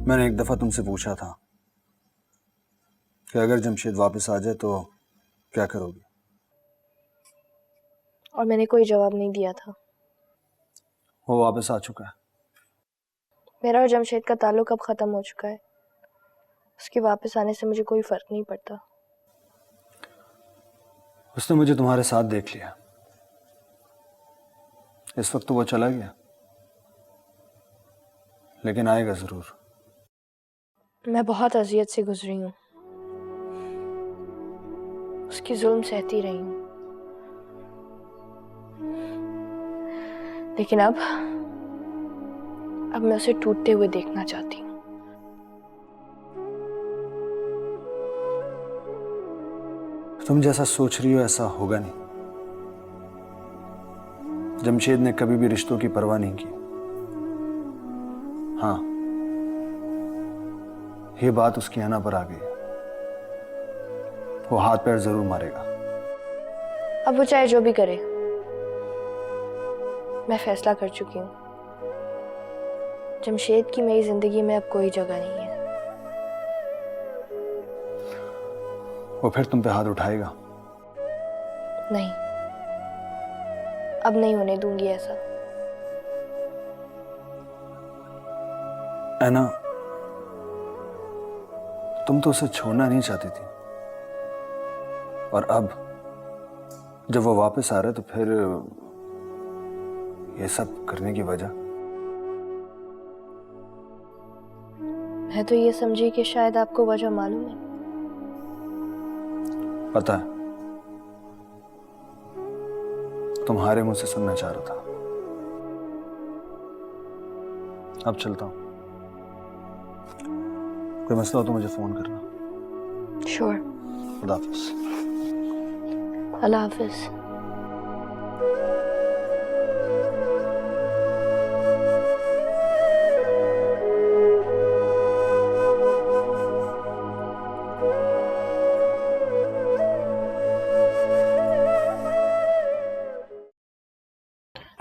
मैंने एक दफा तुमसे पूछा था कि अगर जमशेद वापस आ जाए तो क्या करोगी, और मैंने कोई जवाब नहीं दिया था। वो वापस आ चुका है। मेरा और जमशेद का ताल्लुक अब खत्म हो चुका है। उसके वापस आने से मुझे कोई फर्क नहीं पड़ता। उसने मुझे तुम्हारे साथ देख लिया। इस वक्त तो वो चला गया, लेकिन आएगा जरूर। मैं बहुत अजियत से गुजरी हूँ, उसकी जुल्म सहती रही हूँ, लेकिन अब मैं उसे टूटते हुए देखना चाहती हूँ। तुम जैसा सोच रही हो ऐसा होगा नहीं। जमशेद ने कभी भी रिश्तों की परवाह नहीं की। हाँ, ये बात उसकी आना पर आ गई। वो हाथ पैर जरूर मारेगा। अब वो चाहे जो भी करे, मैं फैसला कर चुकी हूँ। जमशेद की मेरी जिंदगी में अब कोई जगह नहीं है। वो फिर तुम पे हाथ उठाएगा। नहीं, अब नहीं होने दूंगी ऐसा। ऐना, तुम तो उसे छोड़ना नहीं चाहती थी, और अब जब वो वापस आ रहा है तो फिर ये सब करने की वजह? मैं तो ये समझी कि शायद आपको वजह मालूम है। पता है, तुम्हारे मुंह से सुनना चाह रहा था। अब चलता हूं, कोई मसला हो तो मुझे फोन करना। श्योर। खुदा हाफिज। अल्लाह हाफिज।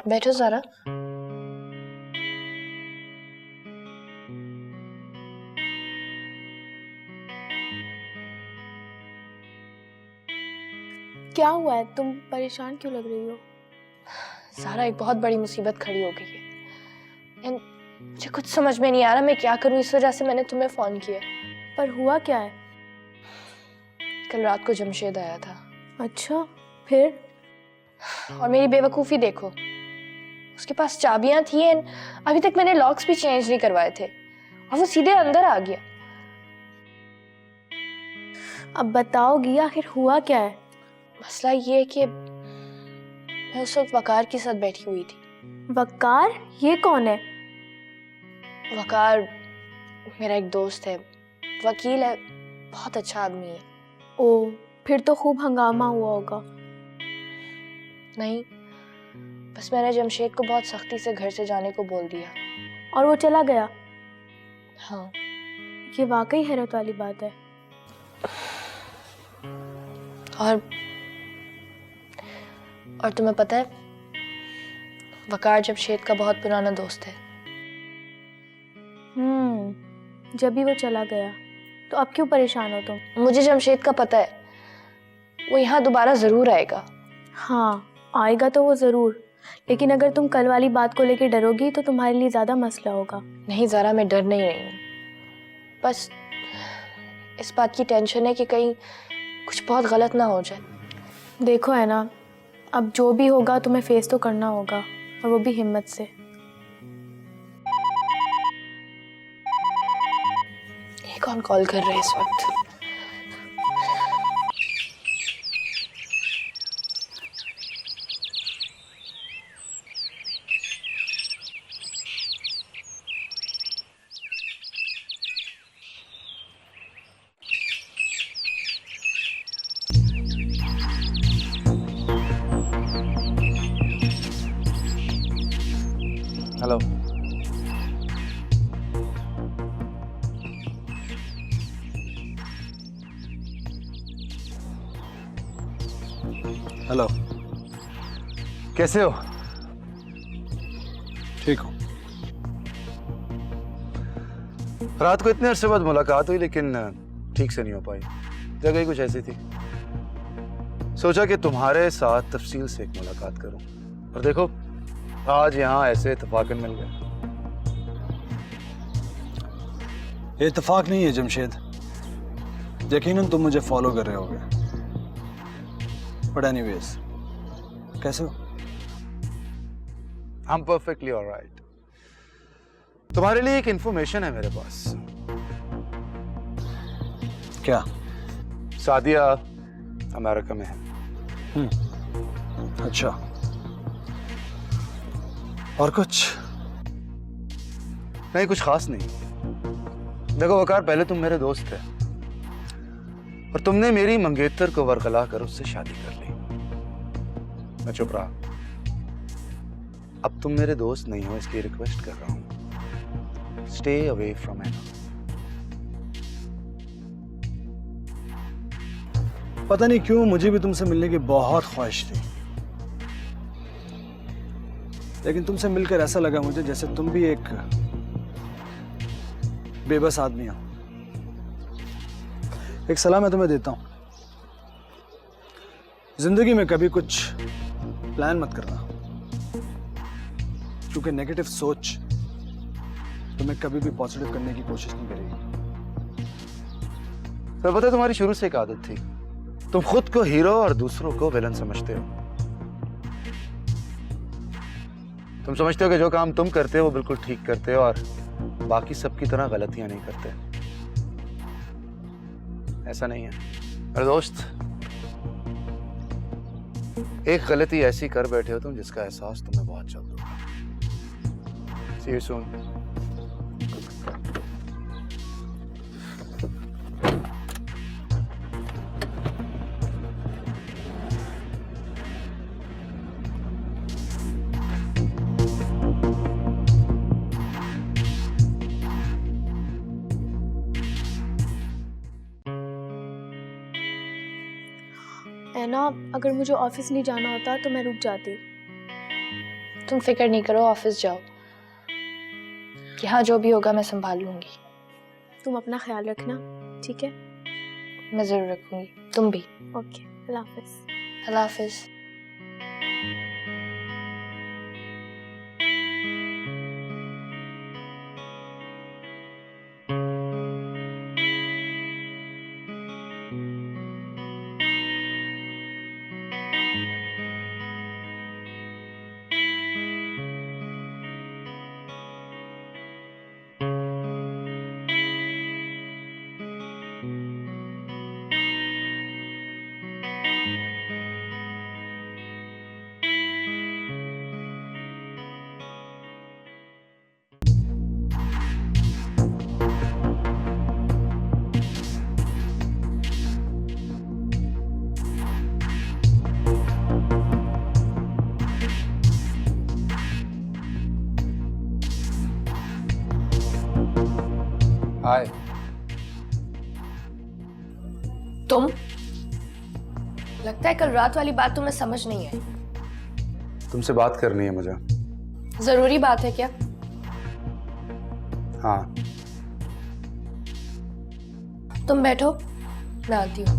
बैठो ज़रा। क्या हुआ है? तुम परेशान क्यों लग रही हो? ज़रा, एक बहुत बड़ी मुसीबत खड़ी हो गई है एंड मुझे कुछ समझ में नहीं आ रहा मैं क्या करूं। इस वजह से मैंने तुम्हें फ़ोन किया। पर हुआ क्या है? कल रात को जमशेद आया था। अच्छा, फिर? और मेरी बेवकूफ़ी देखो, उसके पास चाबियां थी एंड अभी तक मैंने लॉक्स भी चेंज नहीं करवाए थे और वो सीधे अंदर आ गया। अब बताओगी आखिर हुआ क्या है? मसला ये है कि मैं उस वक्त वकार के साथ बैठी हुई थी। वकार? ये कौन है? वकार मेरा एक दोस्त है, वकील है, बहुत अच्छा आदमी है। ओ, फिर तो खूब हंगामा हुआ होगा। नहीं, बस मैंने जमशेद को बहुत सख्ती से घर से जाने को बोल दिया। और वो चला गया? हाँ। ये वाकई हैरत वाली बात है। और तुम्हें पता है, वकार जमशेद का बहुत पुराना दोस्त है। जब भी वो चला गया तो अब क्यों परेशान हो तुम? मुझे जमशेद का पता है, वो यहाँ दोबारा जरूर आएगा। हाँ, आएगा तो वो जरूर, लेकिन अगर तुम कल वाली बात को लेकर डरोगी तो तुम्हारे लिए ज्यादा मसला होगा। नहीं ज़रा, मैं डर नहीं रही हूँ, बस इस बात की टेंशन है कि कहीं कुछ बहुत गलत ना हो जाए। देखो है ना, अब जो भी होगा तुम्हें फेस तो करना होगा, और वो भी हिम्मत से। ये कौन कॉल कर रहा है इस वक्त? हेलो। हेलो, कैसे हो? ठीक हूँ। रात को इतने अरसे बाद मुलाकात हुई, लेकिन ठीक से नहीं हो पाई। जगह ही कुछ ऐसी थी। सोचा कि तुम्हारे साथ तफसील से एक मुलाकात करूं, और देखो आज यहाँ ऐसे इत्तेफाकन मिल गए। ये इत्तेफाक नहीं है जमशेद, यकीनन तुम मुझे फॉलो कर रहे होगे। बट एनीवेज, कैसे हो? I'm perfectly alright। तुम्हारे लिए एक इंफॉर्मेशन है मेरे पास। क्या? सादिया अमेरिका में है। अच्छा, और कुछ? नहीं, कुछ खास नहीं। देखो वकार, पहले तुम मेरे दोस्त थे और तुमने मेरी मंगेतर को वरगला कर उससे शादी कर ली। मैं चुप रहा। अब तुम मेरे दोस्त नहीं हो, इसकी रिक्वेस्ट कर रहा हूं, स्टे अवे फ्रॉम एना। पता नहीं क्यों मुझे भी तुमसे मिलने की बहुत ख्वाहिश थी, लेकिन तुमसे मिलकर ऐसा लगा मुझे जैसे तुम भी एक बेबस आदमी हो। एक सलाह मैं तुम्हें देता हूं, जिंदगी में कभी कुछ प्लान मत करना, क्योंकि नेगेटिव सोच तुम्हें कभी भी पॉजिटिव करने की कोशिश नहीं करेगी। तो पता है, तुम्हारी शुरू से एक आदत थी, तुम खुद को हीरो और दूसरों को विलन समझते हो। तुम समझते हो कि जो काम तुम करते हो वो बिल्कुल ठीक करते हो और बाकी सबकी तरह गलतियां नहीं करते। ऐसा नहीं है अरे दोस्त, एक गलती ऐसी कर बैठे हो तुम जिसका एहसास तुम्हें बहुत जल्द होगा। See you soon। ऐना, अगर मुझे ऑफिस नहीं जाना होता तो मैं रुक जाती। तुम फिक्र नहीं करो, ऑफिस जाओ, यहाँ जो भी होगा मैं संभाल लूंगी। तुम अपना ख्याल रखना, ठीक है? मैं जरूर रखूंगी, तुम भी। ओके, अल्लाह हाफिज। अल्लाह हाफिज। हाय। तुम, लगता है कल रात वाली बात तुम्हें समझ नहीं आई। तुमसे बात करनी है मुझे। जरूरी बात है क्या? हाँ। तुम बैठो, मैं आती हूँ।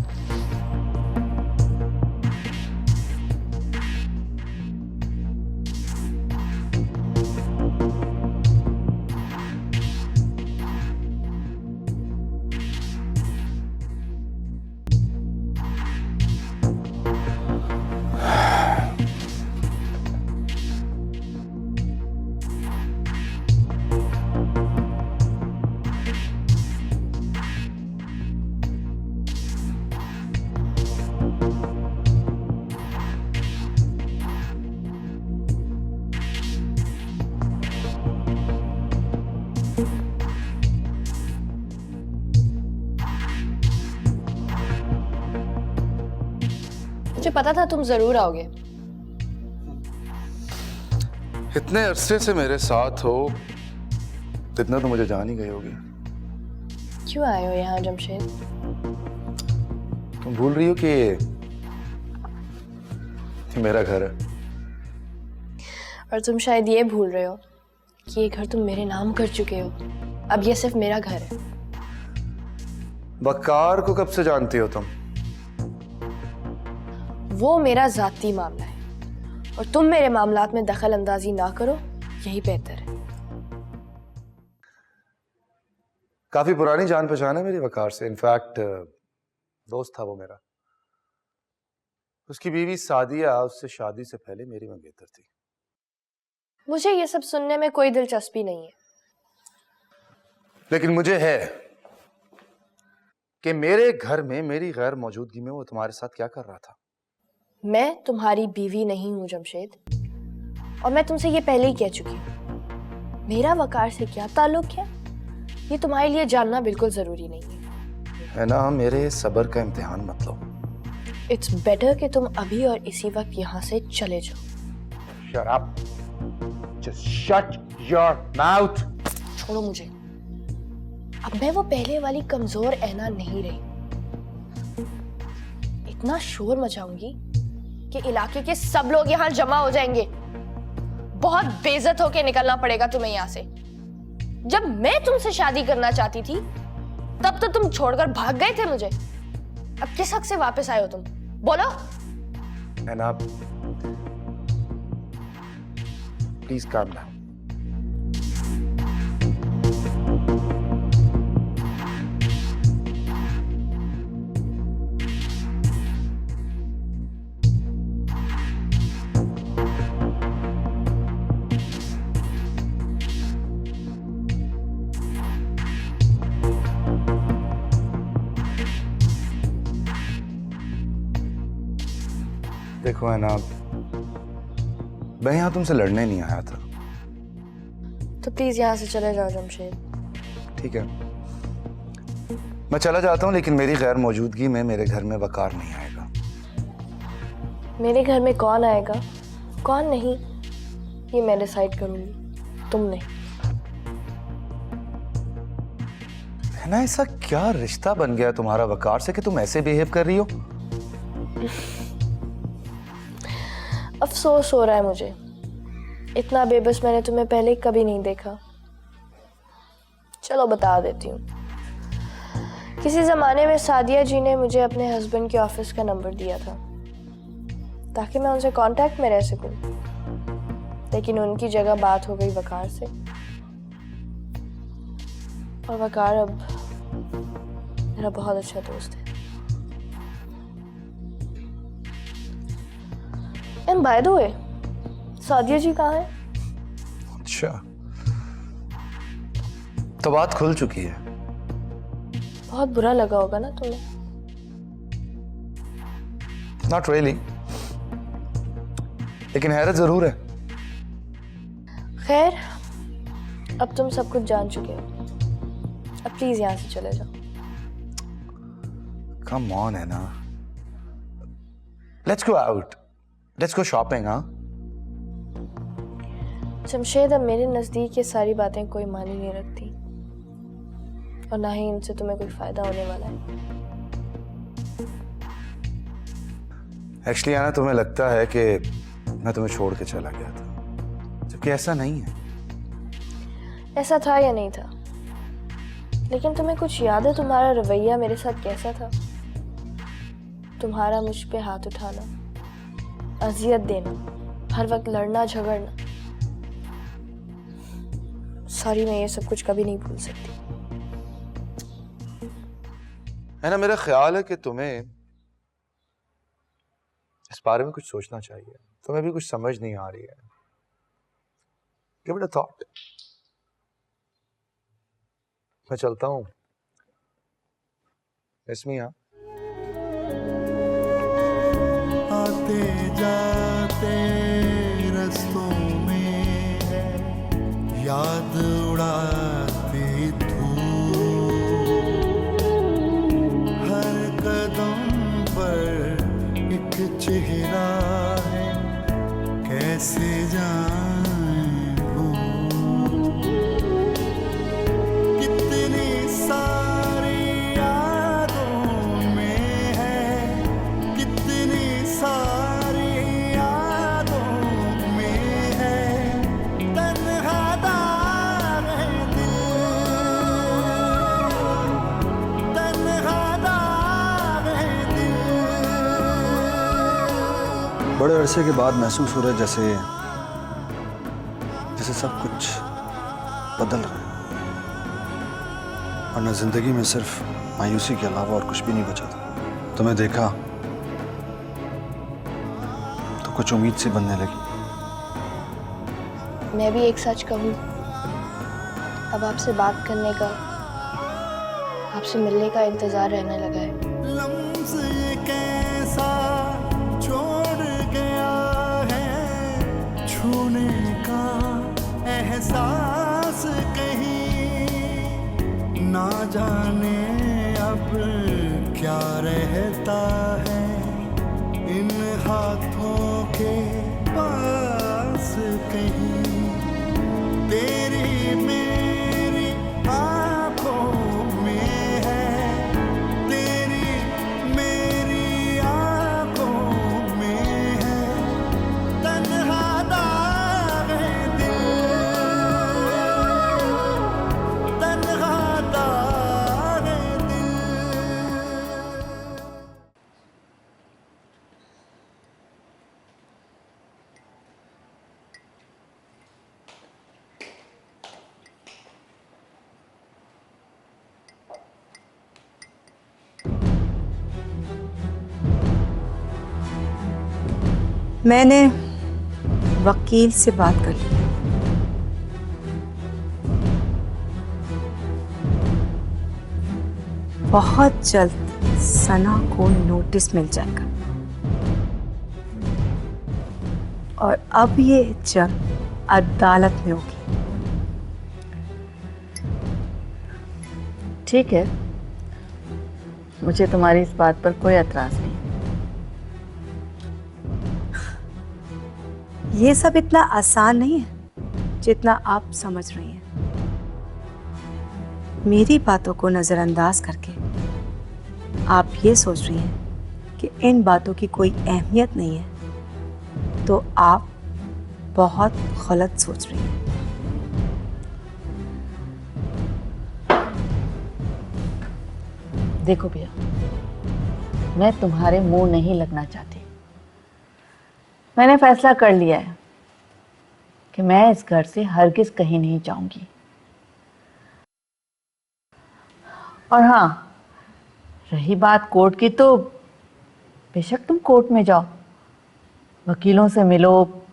मुझे पता था तुम जरूर आओगे। इतने अरसे से मेरे साथ हो, इतना तो मुझे जान ही गई होगी। क्यों आए हो यहाँ जमशेद? तुम भूल रही हो कि ये मेरा घर है। और तुम शायद ये भूल रहे हो कि ये घर तुम मेरे नाम कर चुके हो। अब ये सिर्फ मेरा घर है। वकार को कब से जानती हो तुम? वो मेरा जाती मामला है और तुम मेरे मामलात में दखल अंदाजी ना करो, यही बेहतर है। काफी पुरानी जान पहचान है मेरी वकार से। इनफैक्ट दोस्त था वो मेरा। उसकी बीवी सादिया उससे शादी से पहले मेरी मंगेतर थी। मुझे ये सब सुनने में कोई दिलचस्पी नहीं है। लेकिन मुझे है कि मेरे घर में मेरी गैर मौजूदगी में वो तुम्हारे साथ क्या कर रहा था। मैं तुम्हारी बीवी नहीं हूं जमशेद, और मैं तुमसे ये पहले ही कह चुकी हूं। मेरा वकार से क्या ताल्लुक है ये तुम्हारे लिए जानना बिल्कुल जरूरी नहीं है ना। मेरे सब्र का इम्तिहान मत लो। इट्स बेटर कि तुम अभी और इसी वक्त यहाँ से चले जाओ। Shut up. Just shut your mouth. छोड़ो मुझे। अब मैं वो पहले वाली कमजोर ऐना नहीं रही। इतना शोर मचाऊंगी कि इलाके के सब लोग यहाँ जमा हो जाएंगे। बहुत बेइज्जत होके निकलना पड़ेगा तुम्हें यहाँ से। जब मैं तुमसे शादी करना चाहती थी तब तो तुम छोड़कर भाग गए थे मुझे। अब किस हक से वापस आए हो तुम? बोलो। ना प्लीज काम डाउन। देखो है ना, मैं यहां तुमसे लड़ने नहीं आया था। तो प्लीज यहाँ से चले जाओ जमशेद। ठीक है, मैं चला जाता हूं, लेकिन मेरी गैर मौजूदगी में मेरे घर में वकार नहीं आएगा। मेरे घर में कौन आएगा कौन नहीं ये मैं डिसाइड करूंगी, तुम नहीं। है ना, ऐसा क्या रिश्ता बन गया तुम्हारा वकार से कि तुम ऐसे बिहेव कर रही हो? अफसोस हो रहा है मुझे। इतना बेबस मैंने तुम्हें पहले कभी नहीं देखा। चलो बता देती हूँ। किसी जमाने में सादिया जी ने मुझे अपने हस्बैंड के ऑफिस का नंबर दिया था ताकि मैं उनसे कांटेक्ट में रह सकूं, लेकिन उनकी जगह बात हो गई वकार से, और वकार अब मेरा बहुत अच्छा दोस्त है। And by the way, Sadia ji कहाँ है? अच्छा, तो बात खुल चुकी है। बहुत बुरा लगा होगा ना तुम्हें? नॉट रियली, लेकिन हैरत जरूर है। खैर, अब तुम सब कुछ जान चुके हो। अब प्लीज यहाँ से चले जाओ। कम ऑन है ना, let's go out, let's go shopping. हाँ जमशेद, अब मेरे नजदीक ये सारी बातें कोई मानी नहीं रखती, और ना ही इनसे तुम्हें कोई फायदा होने वाला है। एक्चुअली आना, तुम्हें लगता है कि मैं तुम्हें छोड़ के चला गया था, जबकि ऐसा नहीं है। ऐसा था या नहीं था, लेकिन तुम्हें कुछ याद है तुम्हारा रवैया मेरे साथ कैसा था? तुम्हारा मुझ पे हाथ उठाना, अजियत देना, हर वक्त लड़ना झगड़ना। सॉरी, मैं ये सब कुछ कभी नहीं भूल सकती। है ना, मेरा ख्याल है कि तुम्हें इस बारे में कुछ सोचना चाहिए। तुम्हें भी कुछ समझ नहीं आ रही है। Give it a thought. मैं चलता हूं। इसमें आते जाते रस्तों में याद उड़ाती धूप, हर कदम पर एक चेहरा है, कैसे जाएं भूल। कितनी सारी यादों में है, कितनी सारी यादों में है, तन्हा दाग है दिल अरसे के बाद महसूस हो रहा है जैसे जैसे सब कुछ बदल रहा है, वरना जिंदगी में सिर्फ मायूसी के अलावा और कुछ भी नहीं बचा था। तुम्हें देखा तो कुछ उम्मीद सी बनने लगी। मैं भी एक सच कहूँ, अब आपसे बात करने का, आपसे मिलने का इंतजार रहने लगा है। लम्स ये कैसा छोड़ गया है, छूने का एहसास कहीं ना जाने अब क्या रहता है इन हाथों के पास कहीं। तेरी मेरी आंखों में है, तेरी मेरी आंखों में है तन्हा दाग दिल, तन्हा दाग दिल। मैंने वकील से बात कर ली। बहुत जल्द सना को नोटिस मिल जाएगा और अब ये जंग अदालत में होगी। ठीक है, मुझे तुम्हारी इस बात पर कोई एतराज नहीं। ये सब इतना आसान नहीं है जितना आप समझ रही हैं। मेरी बातों को नजरअंदाज करके आप ये सोच रही हैं कि इन बातों की कोई अहमियत नहीं है, तो आप बहुत गलत सोच रही हैं। देखो भैया, मैं तुम्हारे मुंह नहीं लगना चाहती। मैंने फैसला कर लिया है कि मैं इस घर से हरगिज कहीं नहीं जाऊंगी। और हाँ, रही बात कोर्ट की, तो बेशक तुम कोर्ट में जाओ, वकीलों से मिलो,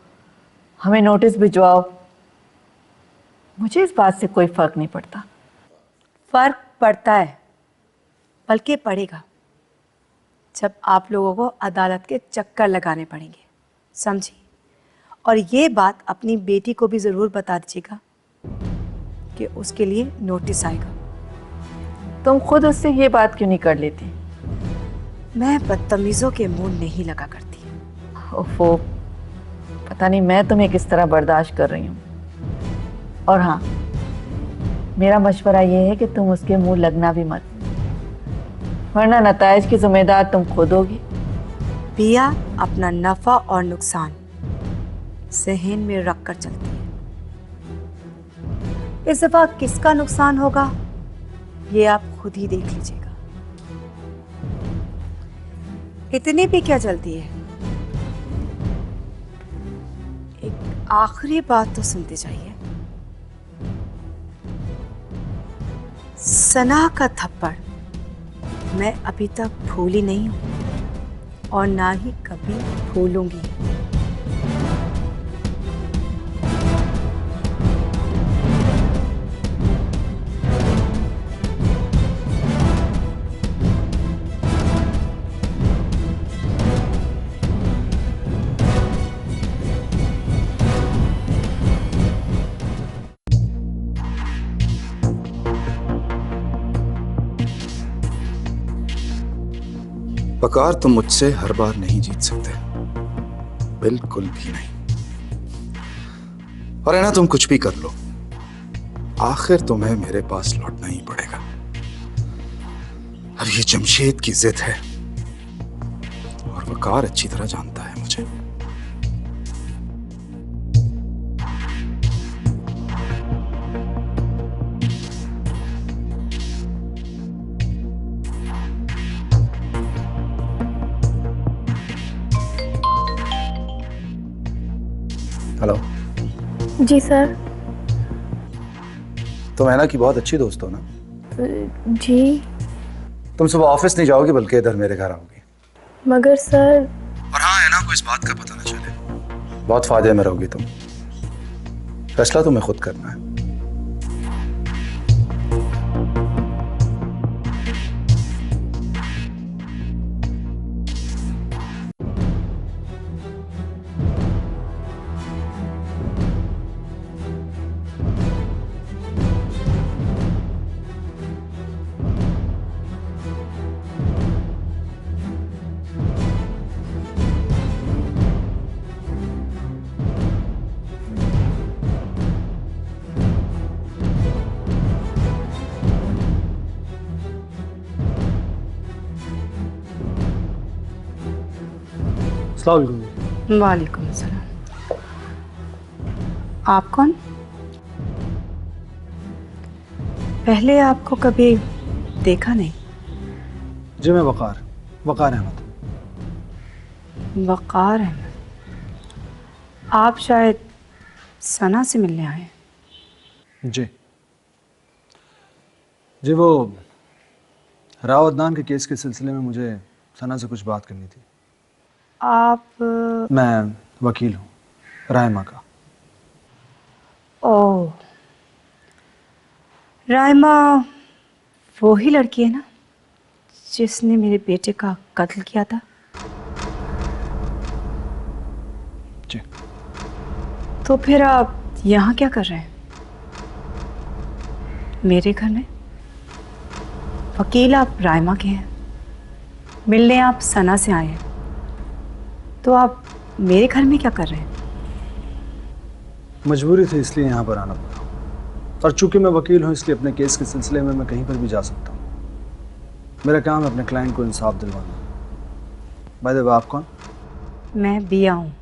हमें नोटिस भिजवाओ, मुझे इस बात से कोई फर्क नहीं पड़ता। फर्क पड़ता है, बल्कि पड़ेगा जब आप लोगों को अदालत के चक्कर लगाने पड़ेंगे, समझी? और ये बात अपनी बेटी को भी ज़रूर बता दीजिएगा कि उसके लिए नोटिस आएगा। तुम खुद उससे ये बात क्यों नहीं कर लेती? मैं बदतमीज़ों के मुंह नहीं लगा करती। ओफो, पता नहीं मैं तुम्हें किस तरह बर्दाश्त कर रही हूँ। और हाँ, मेरा मशवरा ये है कि तुम उसके मुंह लगना भी मत, वरना नताइज की जिम्मेदार तुम खुद होगी। पिया अपना नफा और नुकसान जहन में रख कर चलती है। इस दफा किसका नुकसान होगा ये आप खुद ही देख लीजिएगा। इतनी भी क्या जल्दी है? एक आखिरी बात तो सुनते जाइए। सना का थप्पड़ मैं अभी तक भूली नहीं हूं और ना ही कभी भूलूंगी। वकार, तुम मुझसे हर बार नहीं जीत सकते, बिल्कुल भी नहीं। और है ना, तुम कुछ भी कर लो, आखिर तुम्हें मेरे पास लौटना ही पड़ेगा। और ये जमशेद की जिद है, और वकार अच्छी तरह जानता है मुझे। हेलो। जी सर। तुम हैना की बहुत अच्छी दोस्त हो ना? जी तुम सुबह ऑफिस नहीं जाओगी बल्कि इधर मेरे घर आओगी। मगर सर। और हाँ, हैना को इस बात का पता ना चले। बहुत फायदे में रहोगी तुम। फैसला तुम्हें खुद करना है। अस्सलाम वालेकुम। वालेकुम सलाम। आप कौन? पहले आपको कभी देखा नहीं। जी मैं वकार अहमद। वकार अहमद। आप शायद सना से मिलने आए हैं। जी वो राव अदनान के केस के सिलसिले में मुझे सना से कुछ बात करनी थी। आप मैं वकील हूँ रायमा का। ओह, रायमा वो ही लड़की है ना जिसने मेरे बेटे का कत्ल किया था? जी। तो फिर आप यहाँ क्या कर रहे हैं मेरे घर में? वकील आप रायमा के हैं, मिलने आप सना से आए हैं, तो आप मेरे घर में क्या कर रहे हैं? मजबूरी थी इसलिए यहाँ पर आना पड़ा, और चूंकि मैं वकील हूँ इसलिए अपने केस के सिलसिले में मैं कहीं पर भी जा सकता हूँ। मेरा काम है अपने क्लाइंट को इंसाफ दिलवाना। बाय द वे, आप कौन? मैं बिया हूँ,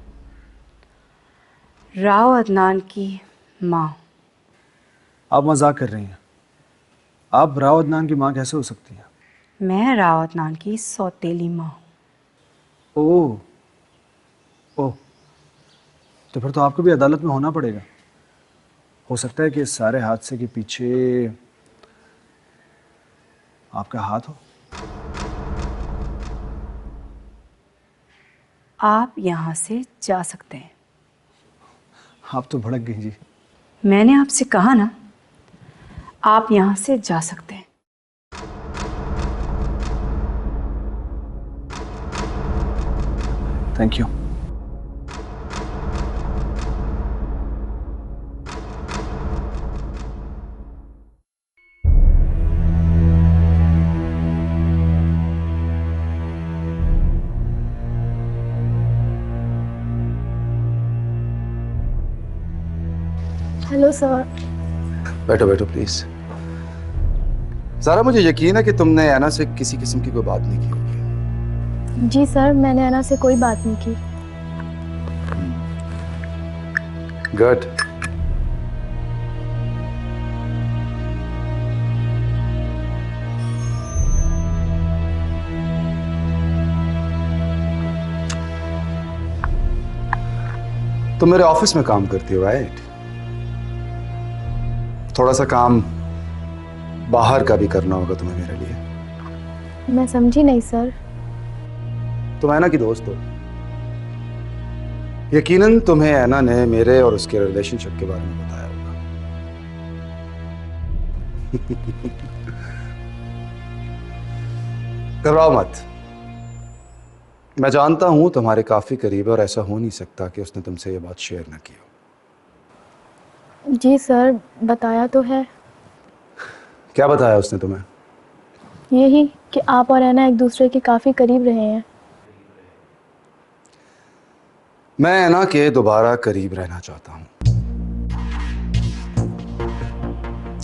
राव अदनान की माँ। आप मजाक कर रही हैं। आप राव अदनान की माँ कैसे हो सकती हैं? मैं राव अदनान की सौतेली माँ हूँ। ओह, तो फिर तो आपको भी अदालत में होना पड़ेगा। हो सकता है कि इस सारे हादसे के पीछे आपका हाथ हो। आप यहाँ से जा सकते हैं। आप तो भड़क गई जी। मैंने आपसे कहा ना, आप यहाँ से जा सकते हैं। Thank you. Hello sir. बैठो बैठो प्लीज। ज़ारा, मुझे यकीन है कि तुमने ऐना से किसी किस्म की कोई बात नहीं की होगी। जी सर, मैंने ऐना से कोई बात नहीं की। गुड। तुम मेरे ऑफिस में काम करती हो, राइट? थोड़ा सा काम बाहर का भी करना होगा तुम्हें मेरे लिए। मैं समझी नहीं सर। तुम ऐना की दोस्त हो। यकीनन तुम्हें ऐना ने मेरे और उसके रिलेशनशिप के बारे में बताया होगा। घबराओ मत। मैं जानता हूं तुम्हारे काफी करीब है और ऐसा हो नहीं सकता कि उसने तुमसे ये बात शेयर न की हो। जी सर, बताया तो है। क्या बताया उसने तुम्हें? यही कि आप और ऐना एक दूसरे के काफ़ी करीब रहे हैं। मैं ऐना के दोबारा करीब रहना चाहता हूं,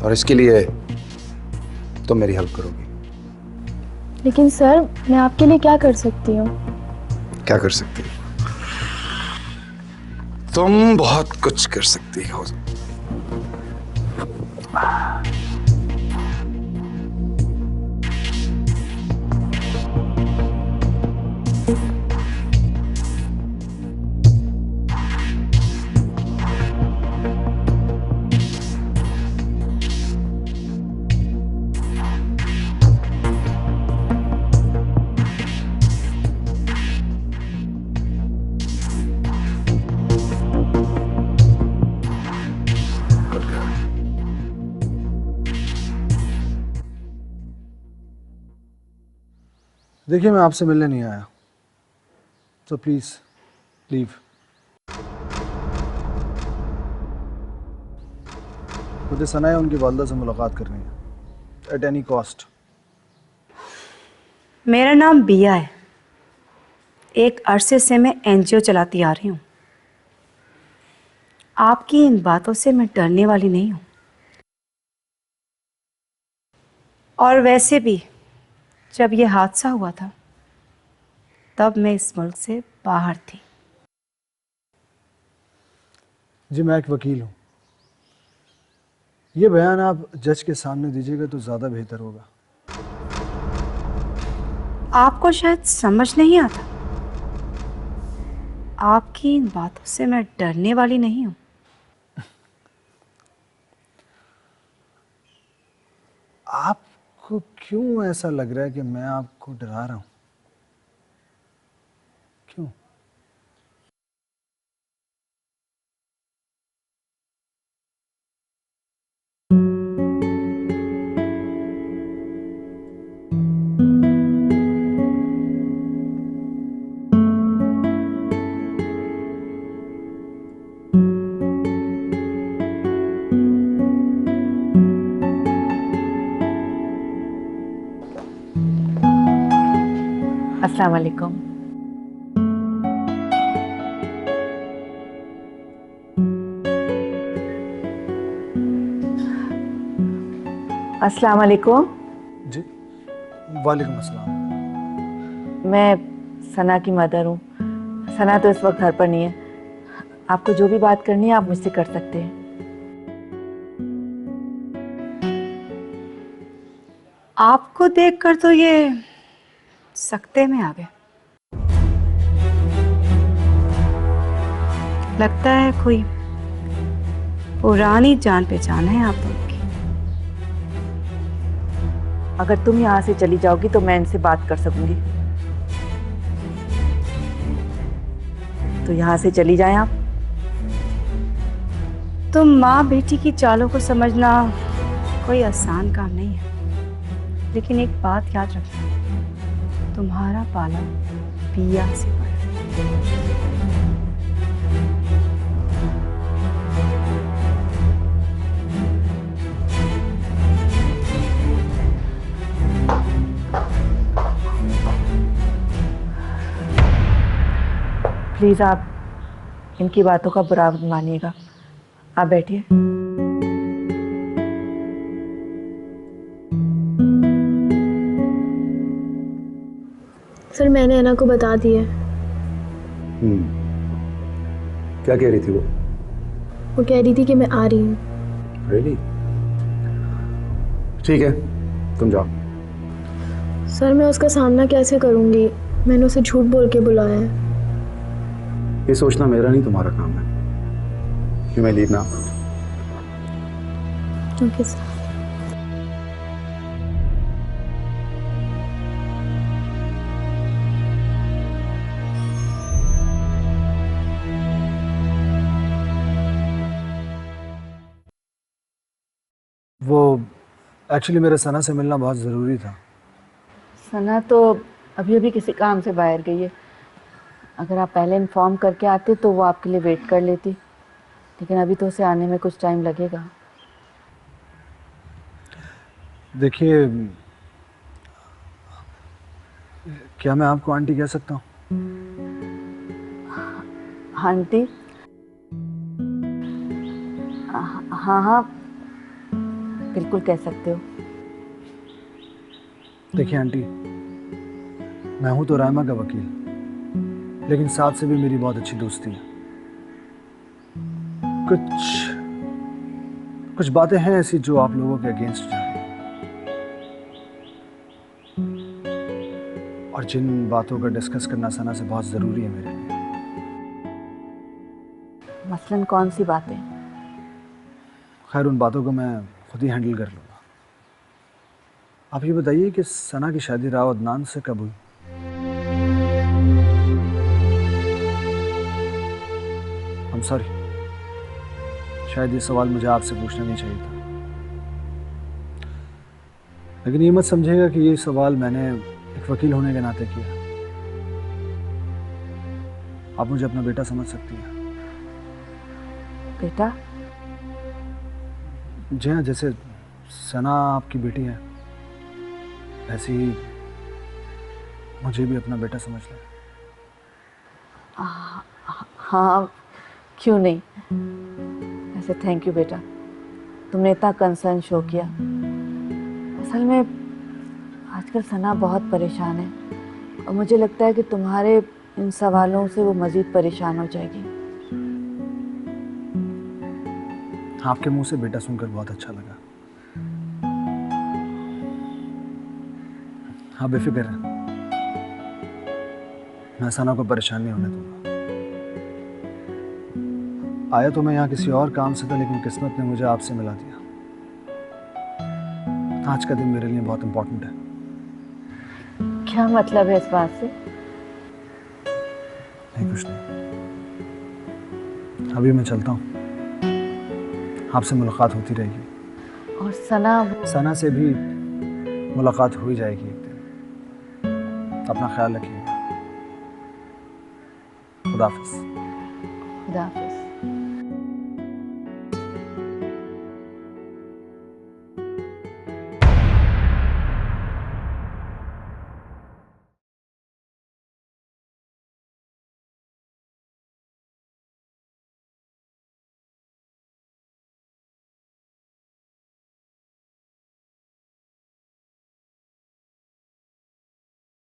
और इसके लिए तुम मेरी हेल्प करोगी। लेकिन सर, मैं आपके लिए क्या कर सकती हूँ? क्या कर सकती हो? तुम बहुत कुछ कर सकती हो। देखिए, मैं आपसे मिलने नहीं आया, तो प्लीज लीव। मुझे सना है उनकी वालदा से मुलाकात करनी है एट एनी कॉस्ट। मेरा नाम बिया है, एक अरसे से मैं एनजीओ चलाती आ रही हूँ। आपकी इन बातों से मैं डरने वाली नहीं हूँ। और वैसे भी जब ये हादसा हुआ था तब मैं इस मुल्क से बाहर थी। जी, मैं एक वकील हूँ। ये बयान आप जज के सामने दीजिएगा तो ज़्यादा बेहतर होगा। आपको शायद समझ नहीं आता, आपकी इन बातों से मैं डरने वाली नहीं हूँ। आपको क्यों ऐसा लग रहा है कि मैं आपको डरा रहा हूँ? क्यों? अस्सलाम वालेकुम। अस्सलाम वालेकुम। जी, वालेकुम अस्सलाम। मैं सना की मदर हूँ। सना तो इस वक्त घर पर नहीं है। आपको जो भी बात करनी है आप मुझसे कर सकते हैं। आपको देखकर तो ये सकते में आ गए। लगता है कोई पुरानी जान पहचान है आप दोनों की। अगर तुम यहाँ से चली जाओगी तो मैं इनसे बात कर सकूंगी। तो यहाँ से चली जाएं आप। तो माँ बेटी की चालों को समझना कोई आसान काम नहीं है, लेकिन एक बात याद रखना, तुम्हारा पाला पिया से पड़ा। प्लीज आप इनकी बातों का बुरा मत मानिएगा। आप बैठिए। सर, मैंने अना को बता दिया। क्या कह रही थी वो कह रही थी कि मैं आ रही हूँ। रियली? ठीक है, तुम जाओ। सर, मैं उसका सामना कैसे करूँगी? मैंने उसे झूठ बोल के बुलाया है। ये सोचना मेरा नहीं तुम्हारा काम है। You may leave now. Okay sir. वो एक्चुअली मेरे सना से मिलना बहुत ज़रूरी था। सना तो अभी अभी किसी काम से बाहर गई है। अगर आप पहले इन्फॉर्म करके आते तो वो आपके लिए वेट कर लेती, लेकिन अभी तो उसे आने में कुछ टाइम लगेगा। देखिए, क्या मैं आपको आंटी कह सकता हूँ? आंटी? हाँ हाँ, बिल्कुल कह सकते हो। देखिए आंटी, मैं हूँ तो रायमा का वकील, लेकिन साथ से भी मेरी बहुत अच्छी दोस्ती है। कुछ बातें हैं ऐसी जो आप लोगों के अगेंस्ट जा रही हैं, और जिन बातों का डिस्कस करना सना से बहुत ज़रूरी है मेरे लिए। मसलन कौन सी बातें? खैर, उन बातों को मैं खुद ही हैंडल कर लूँगा। आप ये बताइए कि सना की शादी राव अदनान से कब हुई? I'm sorry, शायद ये सवाल मुझे आपसे पूछना नहीं चाहिए था, लेकिन ये मत समझिएगा कि ये सवाल मैंने एक वकील होने के नाते किया। आप मुझे अपना बेटा समझ सकती हैं। बेटा? जी हाँ, जैसे सना आपकी बेटी है ऐसे ही मुझे भी अपना बेटा समझ लें। हाँ, क्यों नहीं। ऐसे थैंक यू बेटा, तुमने इतना कंसर्न शो किया। असल में आजकल सना बहुत परेशान है और मुझे लगता है कि तुम्हारे इन सवालों से वो मज़ीद परेशान हो जाएगी। आपके मुंह से बेटा सुनकर बहुत अच्छा लगा। हाँ, बेफिक्र है, मैं सना को परेशान नहीं होने दूंगा। आया तो मैं यहाँ किसी और काम से था, लेकिन किस्मत ने मुझे आपसे मिला दिया। आज का दिन मेरे लिए बहुत इंपॉर्टेंट है। क्या मतलब है इस बात से? नहीं, कुछ नहीं। अभी मैं चलता हूँ, आपसे मुलाकात होती रहेगी। और सना? सना से भी मुलाकात हो ही जाएगी एक दिन। अपना ख्याल रखिएगा। खुदा हाफिज़। खुदा हाफिज़।